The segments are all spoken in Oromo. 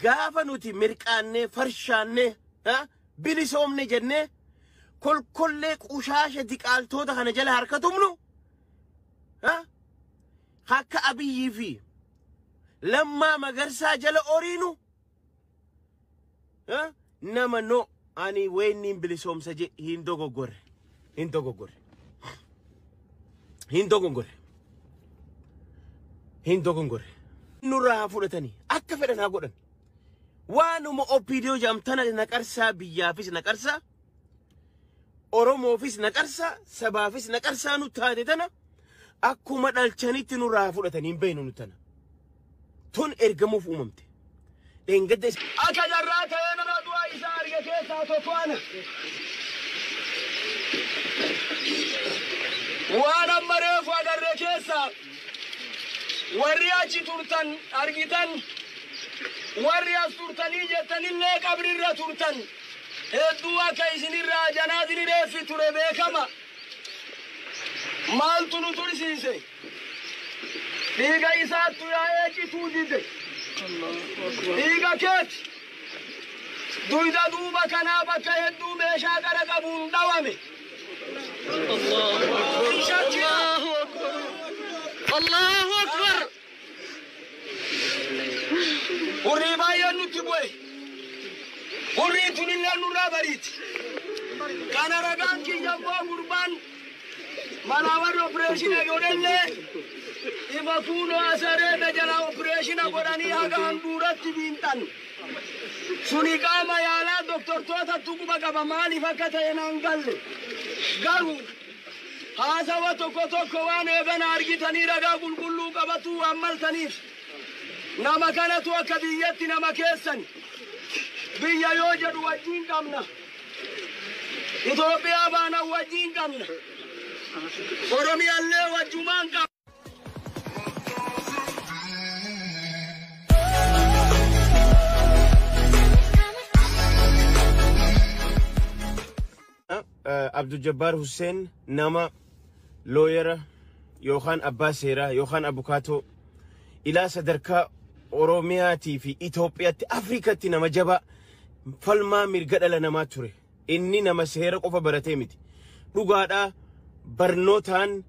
gaafa nuti mirqaannee farshaannee bilisoomne jennee kolkollee qushaasha diqaaltoota kana jala harkatumnu akka Abiyyii fi Lammaa Magarsaa jala oriinu nama no ani weenniin bilisoomsa je hin dogoggorre nurraa fudhatanii akka fedhan haa godhan waanuma OPDO jamtana naqarsaa biyyaafis naqarsaa Oromoofis naqarsaa sabaafis naqarsaa nu taate tana akkuma dhalchanitti nurraa fudhatanii hin beeynu nu tana tun ergamuuf uumamte dhengadda akka jarraa ta'ee nama du'aa isaa arge keessaa tokkoana waan amma reefu agarre keessaa warri achi turtan argitan warri as turtanii jettanillee qabrirra turtan hedduu akka isinirraa janaazini reeffi ture beekama maaltu nu tursiise dhiiga isaattu yaa'ee cituu dide dhiiga keeti duyda duuba kanaa bakka hedduu meeshaa qara qabuun dhawame Allahu Akbar hurrii baay'een nutti bu'e hurrii tunillee nurraa bariiti kana ragaan kiyyammoo gurbaan manaa warri opereeshina godhellee ima kuunoo asareedha jala opereeshina godhanii haga handuuratti biinxan suni qaama yaalaa doktortoota tuquba qaba maaliif akka ta'e naan galle garuu haasawa tokko waan eegana argitanii ragaa qulqulluu qabatu ammaltaniif nama kanatu akka biyyatti nama keessan biyya yoo jedhu wajjiin qabna Itoophiyaa baana wajjiin qabna Oromiyaallee wajjumaan qabna Abdul Jabbar Hussein nama lawyer Yohan Abbas Seera Yohan Abukato ila sadarkaa Oromiyaati fi Itoophiyaatti Afrikaatti nama jaba falmaa mirga dhala namaa ture inni nama seera qofa baratee miti dhugaadha barnootaan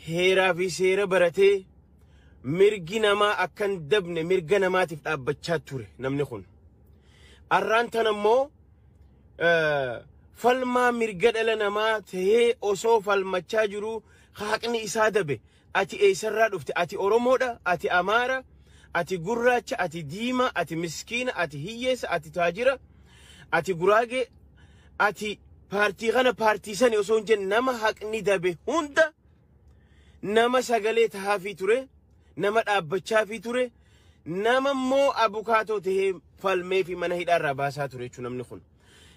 heeraa fi seera baratee mirgi namaa akkan dabne mirga namaatiif dhaabbachaa ture namni kun arraan tan ammoo falmaa mirga dhala namaa ta'ee osoo falmachaa jiru haqni isaa dabe ati eessarraa dhufte ati Oromoodha ati Amaara ati gurraacha ati diima ati miskiina ati hiyyeessa ati taajira ati guraage ati paartii kana paartii sani osoo hin jenne nama haqni dabe hunda nama sagalee tahaafii ture nama dhaabbachaafi ture nama immoo abukaatoo ta'ee falmee fi mana hidhaarraa baasaa ture jechuun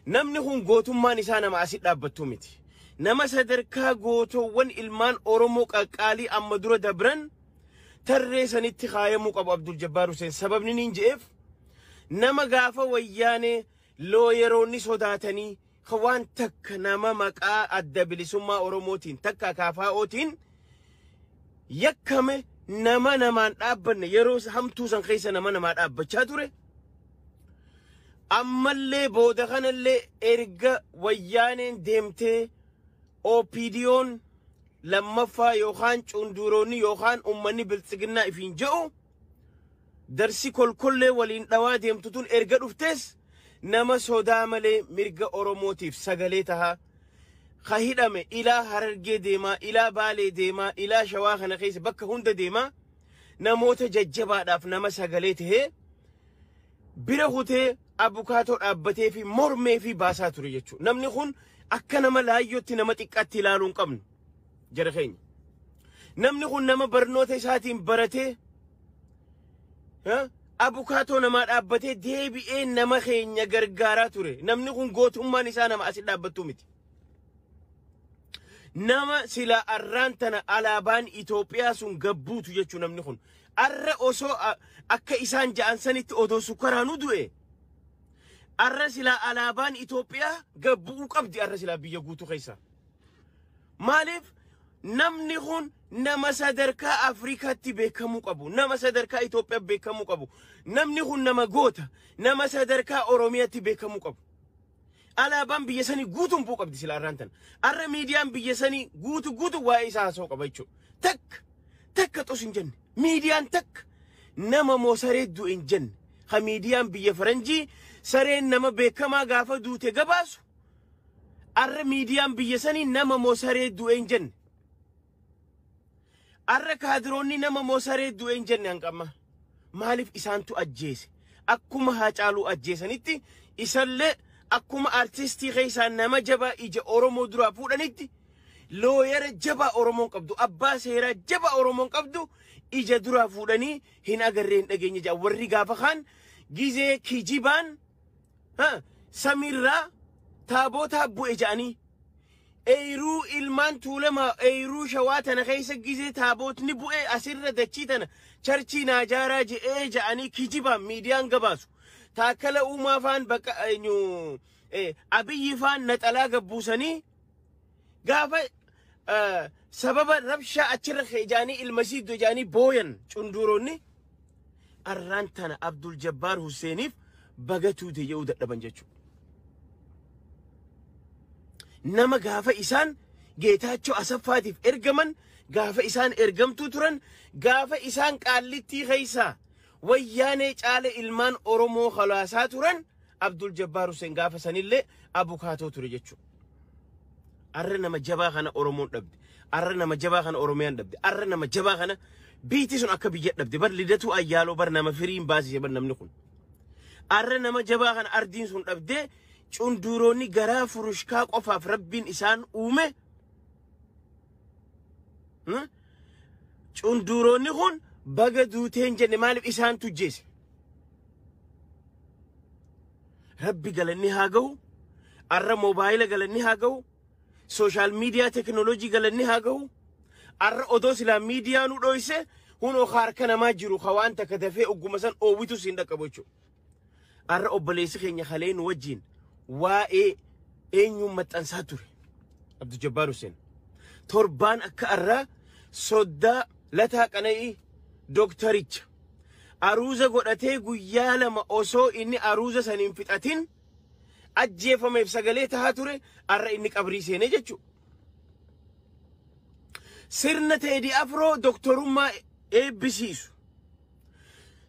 namni kun gootummaan isaa nama asii dhaabbattu miti nama sadarkaa gootoowwan ilmaan Oromoo qaqqaalii amma dura dabran tarree sanitti kaayamuu qabu Abdul Jabbar Hussein sababni niin je'eef nama gaafa wayyaanee looyeroonni sodaatanii waan takka nama maqaa adda bilisummaa Oromootiin takka kaafaa'ootiin yakkame nama namaan dhaabbanne yeroo hamtuu san keessa nama namaa dhaabbachaa ture ammallee booda kanallee erga wayyaaneen deemtee OPDO'n lammaffaa yookaan cunduroonni yookaan ummanni biltsiginnaa ifiin je'u darsi kolkollee waliin dhawaa deemtutun erga dhuftes nama sodaa malee mirga Oromootiif sagalee tahaa khahidame ilaa Harargee deemaa ilaa Baalee deemaa ilaa Shawaa kana keessa bakka hunda deemaa namoota jajjabaadhaaf nama sagalee tahee bira hutee abukaatoo dhaabbatee fi mormee fi baasaa ture jechuudha namni kun akka nama laayyootti nama xiqqaatti ilaaluu hin qabnu jara keenya namni kun nama barnoota isaatiin baratee abukaatoo nama dhaabbatee deebi'ee nama keenya gargaaraa ture namni kun gootummaan isaa nama asii dhaabbattu miti nama sila arraan tana alaabaan Itoophiyaa sun gabbuutu jechuun namni kun arra osoo akka isaan ja'an sanitti odoo sukkaraanu du'e arra sila alaabaan Itoophiyaa gabbuu qabdi arra sila biyya guutuu keessa maaliif namni kun nama sadarkaa Afrikaatti beekamu qabu, nama sadarkaa Itoophiyaa beekamu qabu, namni kun nama goota, nama sadarkaa Oromiyaatti beekamu qabu. Alaabaan biyya sanii guutuun buu qabdi sila arraan tana. Arra miidiyaan biyya sanii guutu waa'ee isaa haasa'u qaba jechuudha. Takka xus hin jenne. Miidiyaan takka nama moo saree du'e hin jenne. Ha miidiyaan biyya faranjii sareen nama beekamaa gaafa duute gabaasu. Arra miidiyaan biyya sanii nama moo saree du'e hin jenne. Arra kaadiroonni nama moo saree du'e hin jenne hanqamma. Maaliif isaantu ajjeese? Akkuma Haacaaluu ajjeesanitti isallee akkuma artistii keessaa nama jabaa ija Oromoo duraa fuudhanitti looyara jabaa Oromoon qabdu, abbaa seeraa jabaa Oromoon qabdu ija duraa fuudhanii hin agarreen dhageenya jaa warri gaafa kaan gizee kijibaan samirraa taabota bu'e ja'anii eeyiruu ilmaan tuulama eeyiruu shawaa tana keessa gizee taabotni bu'e asirra dachii tana charchii naajaaraa je'ee ja'anii kijibaan miidiyaan gabaasu. Taakala uumaa faan bakka abiyyi faan naxalaa gabbuusanii gaafa sababa rabshaa achirra keejaanii ilmasiiddo jaanii booyan cunduroonni arraan tana Abdul Jabbaar Husseeniif bagatuu dee'uu dadhaban jechuudha. Nama gaafa isaan Geetaachoo Asaffaatiif ergaman, gaafa isaan ergamtuu turan, gaafa isaan qaallittii keessaa wayyaanee caale ilmaan Oromoo khalaasaa turan Abdul Jabbaar Hussein gaafa sanillee abukaatoo ture jechuudha. Arra nama jabaa kana Oromoon dhabde, arra nama jabaa kana Oromiyaan dhabde, arra nama jabaa kana biitii sun akka biyya dhabde, bar Lidatuu Ayyaaloo bar nama firiin baasise bar namni kun. Arra nama jabaa kana ardiin sun dhabde cunduroonni garaa furushkaa qofaaf rabbiin isaan uume. Cunduroonni kun baga duuteen jenne maaliif isaan tujjeese? Rabbi galanni haa gahu, arra moobaayila galanni haa gahu, sooshaal miidiyaa teknooloojii galanni haa gahu, arra odoo silaa miidiyaa nu dhoyse hunoo harka namaa jiru ka waan takka dafee ogguma san oowwitu siin dhaqqabu jechuudha. Arra obboleessi keenya haleen wajjin waa'ee eenyuun maxxansaa ture Abdul Jabbaar Hussein torbaan akka arraa soddaa lataa qana'ii doktaricha aruuza godhatee guyyaa lama osoo inni aruuza saniin fixatin ajjeefameef sagalee tahaa ture arra inni qabrii seenee jechuudha. Sirna Teedii Afroo doktorummaa eebbisiisu.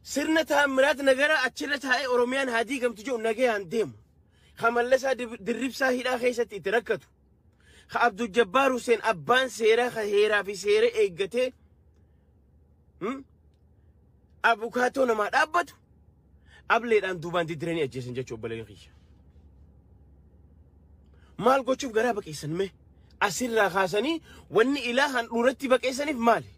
Sirna Taamiraat Nagaraa achirra taa'ee Oromiyaan haa diigamtu jedhu nagayaan deemu. Ha Mallasaa Dirribsaa hidhaa keessatti itti rakkatu. Ha Abdul Jabbaar Hussein abbaan seeraa ha heeraa fi seera eeggatee abukaatoo namaa dhaabbatu ableedhaan duubaan diddiranii ajjeesan jechuudha obboleeyyan kiyya. Maal gochuuf garaa baqeessan mee? Asirraa kaasanii wanni ilaahan dhuratti baqeessaniif maali?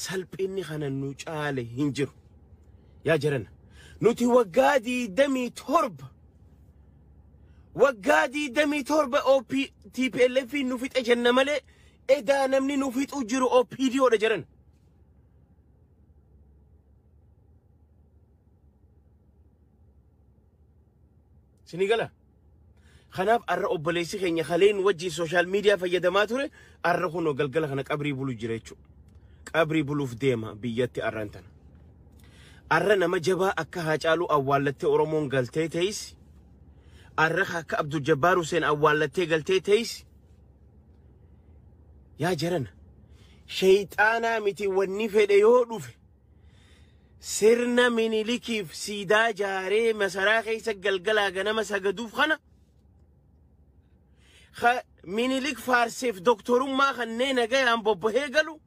Salphinni kana nu caale hin jiru. Yaa jarana nuti waggaa 27 OPTPLF nu fixe jenna malee edaa namni nu fixu jiru OPDO dha jarana. Sinigala kanaaf arra obboleessi keenya haleen wajjin sooshaal miidiyaa fayyadamaa ture arra kunoo galgala kana qabrii bulu jira jechuudha. Qabrii buluuf deema biyyatti arraan tana. Arra nama jabaa akka Haacaaluu awwaallattee Oromoon galtee teessi. Arra akka Abdul Jabbaar Hussein awwaallattee galtee teessi. Yaa jarana shayxaanaa miti wanni fedhe yoo dhufe sirna Minilikiif siidaa jaaree masaraa keessa galgalaa ganama sagaduuf kana Minilik faarseef doktorummaa kanneen nagayaan bobbahee galu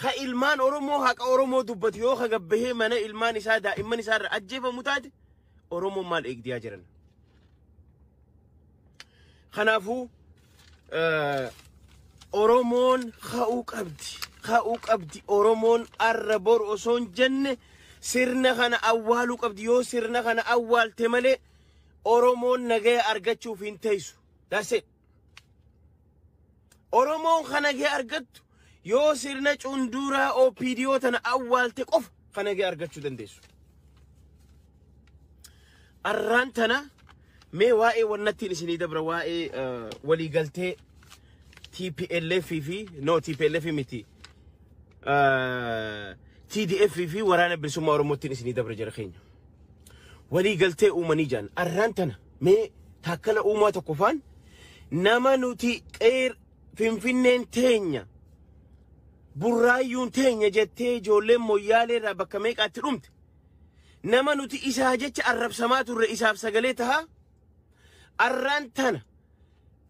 ha ilmaan Oromoo haqa Oromoo dubbatu yoo ha gabbahee mana ilmaan isaa daa'imman isaa irra ajjeefamu taate Oromoon maal eegdiyaa jiran. Kanaafuu Oromoon ka'uu qabdi Oromoon arra bor osoon jenne sirna kana awwaaluu qabdi. Yoo sirna kana awwaalte malee Oromoon nagaya argachuuf hin teessu. That's it. Oromoon kana nagaya argattu yoo sirna cunduraa OPDO tana awwaalte qofa kana nagaya argachuu dandeessu. Arraan tana مي واي ونتين سني دبر واي ولي قلتي TPLF في نو TPLF متي TDF في ورانا برسوم أورموتين سني دبر جرخين ولي قلتي ومنيجان أرانتنا مي تاكلا وما تكفان نما نوتي قير فين تينيا برايون تينيا جتي جولي مويالي رابكاميك أترمت نما نوتي إسا جتش الرب سماتو الرئيساب سقليتها أرانتنا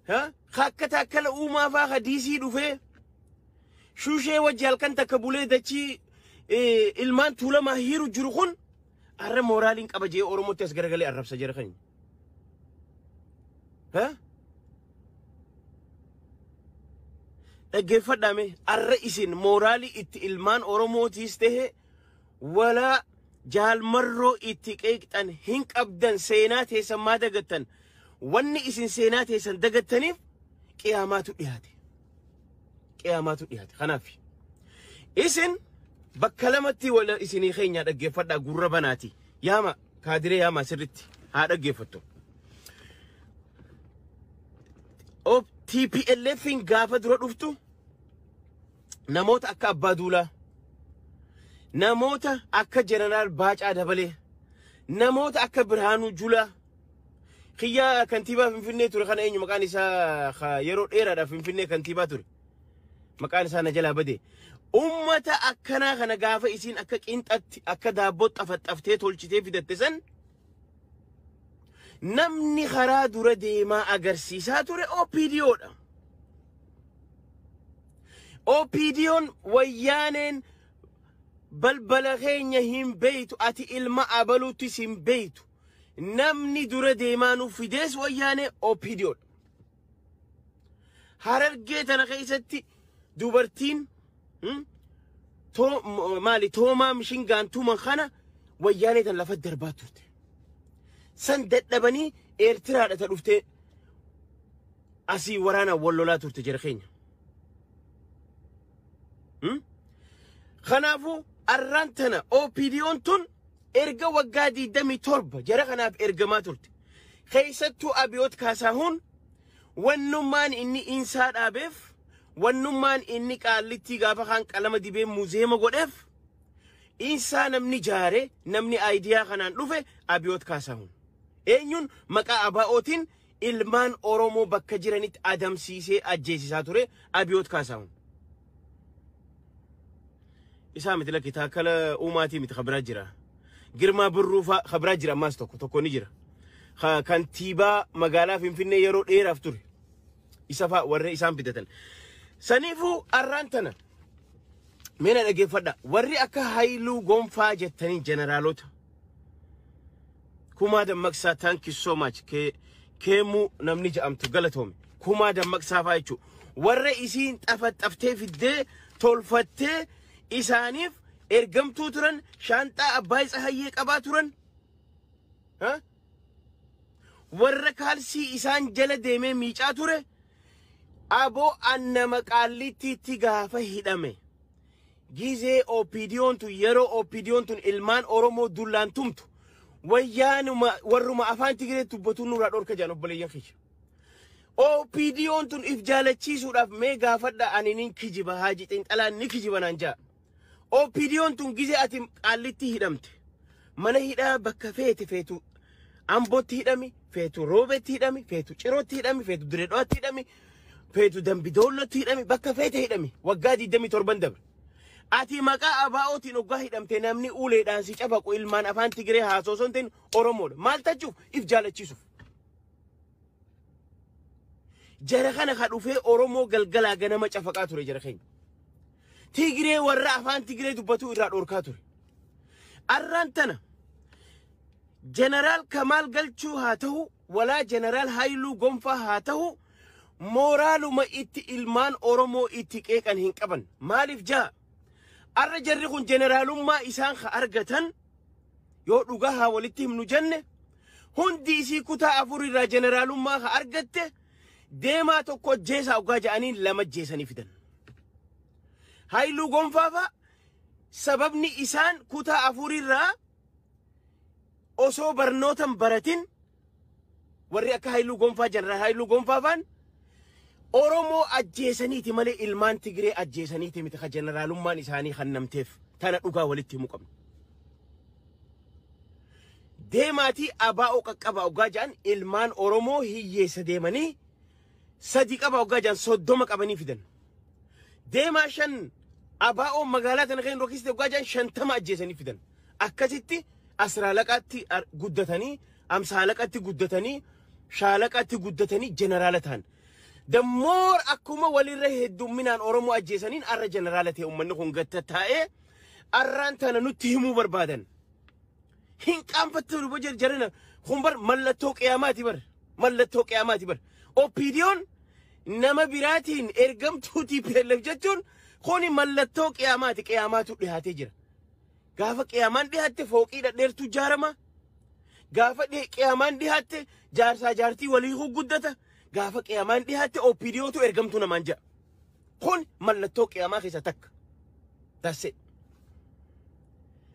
ها خاكتا كلا وما فاها ديسي دوفي شو شي وجهال كانتا كبولي داتشي ilmaan tuulama hiiru jiru kun arra moraaliin qaba jee Oromootti as garagalee arrabsa jira kan ha dhaggeeffadhaame arra isin moraalii itti ilmaan Oromootis tahe wala jaalmarroo itti qeeqxan hin qabdan seenaa teessan maa dagattan wanni isin seenaa teessan dagattaniif qiyaamaatu dhiyaate kanaaf isin bakkalamatti wala isinii keenya dhaggeeffadhaa gurra banaati yaama kaadiree yaama sirritti haa dhaggeeffattu TPLFin gaafa dura dhuftu namoota akka Abbaa Duulaa namoota akka Jeneraal Baacaa Dabalee namoota akka Birhaanuu Julaa kiyyaa kantiibaa Finfinnee ture kana eenyu maqaan isaa yeroo dheeraadhaaf Finfinnee kantiibaa ture maqaan isaa na jalaa badee ummata akkana kana gaafa isin akka qinxatti akka daabboo xafaxaftee tolchitee fidatte san namni karaa dura deemaa agarsiisaa ture OPDOdha. OPDOn wayyaaneen balbala keenya hin beeytu ati ilma abaluuttis hin beeytu namni dura deemaa nuuf fidees wayyaanee OPDOdha. Harargee tana keessatti dubartiin مالي توما مشين قان توما خنا وياني تن لفت دربات ترتي سندت لبني إيرترا تلوفتي أسي ورانا ولولا ترتي جرخين خنافو أرانتنا أو بيديون تون إرجا وقادي دمي تربة جرخنا بإرجا ما ترتي خيستو أبيوت كاسهون والنمان إني إنسان أبيف والنمان إني قالتي غافا خان كلمة دي بين موزيما قدف إنسان نمني جاري نمني أيديا خانان لوفي أبيوت كاسهون إنيون مكا أباوتين إلمان أورومو بكا جيرانيت آدم سيسي أجيسي ساتوري أبيوت كاسهون إسامي تلاكي تاكلا أوماتي متخبرات جرا جرما بروفا خبرات جرا ماستوكو توكو نجرا كانتيبا مقالا فين يرو إير أفتوري إسافا ورّي إسام بدتن سنيفو أرانتنا من أجي فدا ورّي أكا هايلو غونفا جتني جنرالوتا كوما دم مكسا thank you so much كيمو نمنيج أمتو غلطهم كوما دم مكسا فايشو ورّي إسين تفتي في الدي تولفتي إسانيف إرقمتو ترن شانتا أبايز أهيك أبا ترن ها ورّي كالسي إسان جل ديمي ميجا تره أبو أن مقالتي تيغافا هيدامي جيزي أوبيديون تو يرو أوبيديون تو إلمان أورومو دولان تومتو ويان ورما أفان تيغري تبتو نورا دوركا جانو بلي ينخيش أوبيديون تو إفجالة چيسو راف ميغا فدا أنينين كجيبا هاجي تين ألا نكجيبا نانجا أوبيديون تو جيزي أتي مقالتي هيدامت من هيدا بكا فيتو أمبوت هيدامي فيتو روبت هيدامي فيتو چيروت هيدامي فيتو دريدوات هيدامي فيتو دمبي دولة هيدامي بكا فيت هيدامي وقادي دمي توربان دبر أتي مكا أباوتي نوغا هيدامتي نامني أولي دانسي چاباكو إلمان أفان تيغري هاسوسون تين أورومود مال تجوف إفجالة چيسوف جرخان خادو في أورومو غلغلا غنما چافقاتوري جرخين تيغري ورا أفان تيغري دوباتو إراد أوركاتوري أرانتنا جنرال كمال غلچو هاتهو ولا جنرال هايلو غنفا هاتهو مورالو ما إتي إلمان أورومو إتي كيكان هنكبن مالف جا الرجل جنرالو ما إسان خارجتن يوردوغاها ولتهم نجنة هندي سي كتا أفوري را جنرالو ما خارجته ديما توكو جيسا وقاجا أنين لما جيساني فدن هايلو غنفافا سببني إسان كتا أفوري را أسو برنوتن براتين warri akka Haayiluu Gonfaa jeneraal Haayiluu Gonfaa faan Oromoo ajjeesaniiti malee ilmaan Tigree ajjeesaniiti miti ka jeneraalummaan isaanii kannamteef tana dhugaa walitti himu qabna. Deemaatii abaa'oo qaqqaba ogaa jaan ilmaan Oromoo hiyyeessa deemanii sadi qaba ogaa jaan 30 qabanii fidan. Deemaa 5 abaa'oo magaalaa tana kan rokkiste ogaa jaan 50 ajjeesanii fidan. Akkasitti asraalaqaatti guddatanii amsaalaqaatti guddatanii shaalaqaatti guddatanii jeneraala ta'an. The more akkuma walirra heddumminaan Oromoo ajjeesaniin arra jeneraala ta'e uummanni kun gatta taa'ee arraan tana nutti himuu barbaadan. Hin qaanfattu dhubo jarjarina kun bar mallattoo qiyaamaati bar mallattoo qiyaamaati bar. OPDO'n nama biraatiin ergamtuu TPLF jechuun kuni mallattoo qiyaamaati qiyaamaatu dhiyaatee jira. Gaafa qiyaamaan dhiyaatte fooqii dhadheertuu jaarama. Gaafa qiyaamaan dhiyaatte jaarsaa jaartii walii guddata. Gaafa qiyaamaan dhiyaatte OPDO'tu ergamtuu namaan jira. Kun mallattoo qiyaamaa keessa takka. That's it.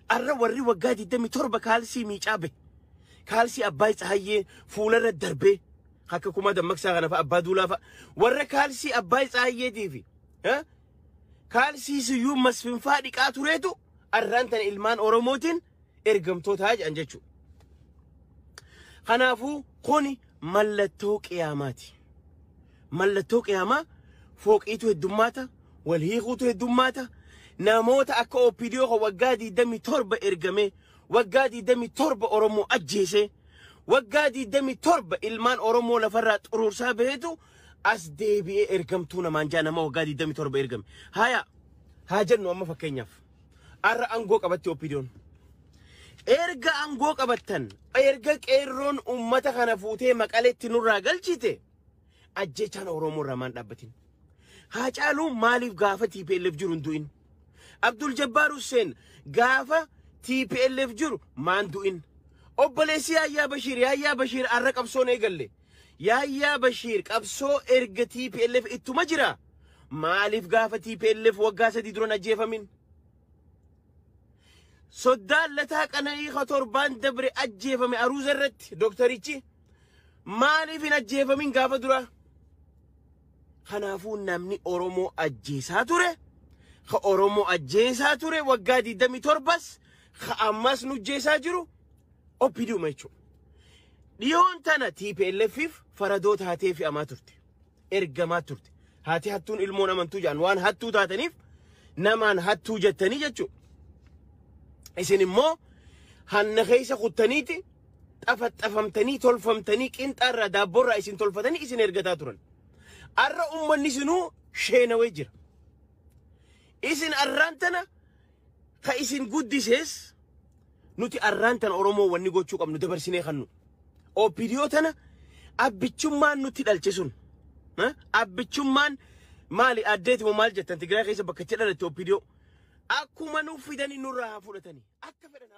Arra warri waggaa 27 kaalsii miicaa be. Kaalsii Abbaay Tsahayyee fuularra darbee akka kuma dammaqsaa kana fa Abbaa Duulaa fa warra kaalsii Abbaay Tsahayyeetiif kaalsii Siyyuu Masfinfaa dhiqaa tureetu arraan tana ilmaan Oromootiin ergamtoota jedhan jechuudha. Kanaafuu kuni mallattoo qiyaamaati. Mallattoo qiyaamaa fooqiitu heddummaata wal hiikuutu heddummaata. Namoota akka OPDO ko waggaa 27 ergame waggaa 27 Oromoo ajjeese waggaa 27 ilmaan Oromoo lafarraa xuruursaa baheetu as deebi'ee ergamtuu namaan jaa nama waggaa 27 ergame. Haa jennu amma fakkeenyaaf arra aangoo qabatti OPDO'n. Erga aangoo qabattan erga qeerroon ummata kana fuutee Maqaleetti nurraa galchite ajjechaan Oromoo irraa maan dhaabbatin. Haacaaluu maaliif gaafa TPLF jiru hin du'in? Abdul Jabbar Hussein gaafa TPLF jiru maan du'in? Obboleessi Yahyaa Bashiir arra qabsoon eegalle. Yahyaa Bashiir qabsoo erga TPLF ittuma jira. Maaliif gaafa TPLF waggaa 3 duran ajjeefamin? Soddaan Lataa Qananii Torban dabre ajjeefame aruuza irratti doktarichi maaliif hin ajjeefamin gaafa dura? Kanaafuu namni Oromoo ajjeesaa ture. Ka Oromoo ajjeesaa ture waggaa 27 ka ammas nu ajjeesaa jiru OPDO jechuudha. Dhiyoon tana TPLFif faradoo taatee fe'amaa turte. Ergamaa turte. Haati hattuun ilmoon amantuu jedhan waan hattuu taataniif namaan hattuu jettanii jechuudha. Isin immoo hanna keessa kuttaniiti xafaxafamtanii tolfamtanii qinxaarraa daabboorraa isin tolfatanii isin ergataa turan. Arra ummanni isinuu sheenawee jira. Isin arraan tana ka isin guddisees nuti arraan tana Oromoo wanni gochuu qabnu dabarsinee kannu. OPDO tana abbichummaan nuti dhalche sun. Abbichummaan maali addeeti moo maal jettan Tigraay keessa bakka itti dhalatte OPDO akkuma nuuf fidanii nurraa fudhatanii akka fedhan